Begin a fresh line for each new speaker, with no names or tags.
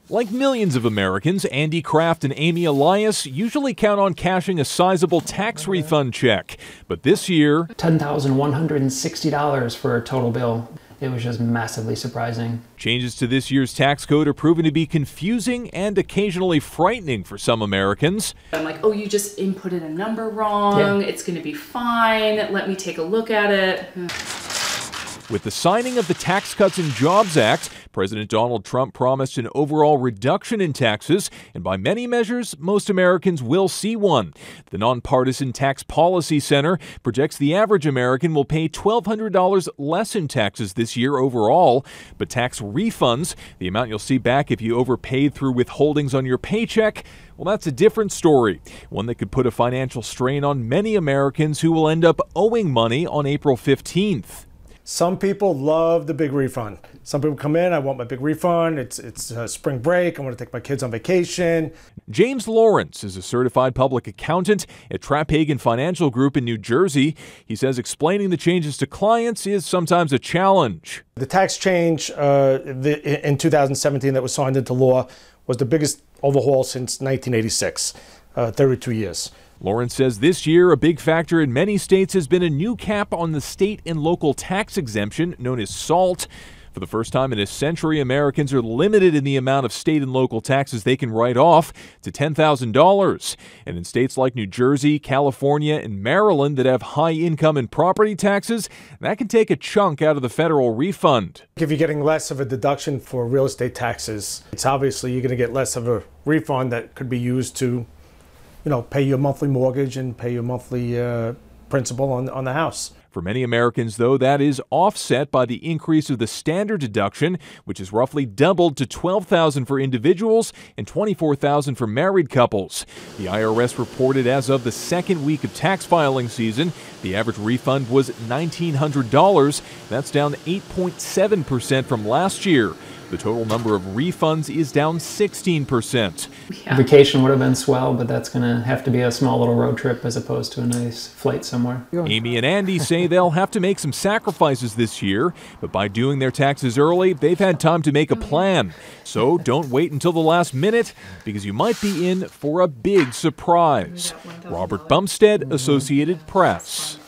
Like millions of Americans, Andy Kraft and Amy Elias usually count on cashing a sizable tax refund check. But this year,
$10,160 for a total bill. It was just massively surprising.
Changes to this year's tax code are proven to be confusing and occasionally frightening for some Americans.
I'm like, oh, you just inputted a number wrong. Yeah. It's going to be fine. Let me take a look at it.
With the signing of the Tax Cuts and Jobs Act, President Donald Trump promised an overall reduction in taxes, and by many measures, most Americans will see one. The Nonpartisan Tax Policy Center projects the average American will pay $1,200 less in taxes this year overall, but tax refunds, the amount you'll see back if you overpaid through withholdings on your paycheck, well, that's a different story, one that could put a financial strain on many Americans who will end up owing money on April 15th.
Some people love the big refund. Some people come in, I want my big refund. It's spring break. I want to take my kids on vacation.
James Lawrence is a certified public accountant at Trapphagen Financial Group in New Jersey. He says explaining the changes to clients is sometimes a challenge.
The tax change in 2017 that was signed into law was the biggest overhaul since 1986, 32 years.
Lawrence says this year a big factor in many states has been a new cap on the state and local tax exemption known as SALT. For the first time in a century, Americans are limited in the amount of state and local taxes they can write off to $10,000. And in states like New Jersey, California, and Maryland that have high income and property taxes, that can take a chunk out of the federal refund.
If you're getting less of a deduction for real estate taxes, it's obviously you're going to get less of a refund that could be used to pay your monthly mortgage and pay your monthly principal on the house.
For many Americans, though, that is offset by the increase of the standard deduction, which is roughly doubled to $12,000 for individuals and $24,000 for married couples. The IRS reported as of the second week of tax filing season, the average refund was $1,900. That's down 8.7% from last year. The total number of refunds is down 16%.
Yeah. Vacation would have been swell, but that's going to have to be a small little road trip as opposed to a nice flight somewhere.
Amy and Andy say they'll have to make some sacrifices this year, but by doing their taxes early, they've had time to make a plan. So don't wait until the last minute, because you might be in for a big surprise. Robert Bumstead, Associated Press.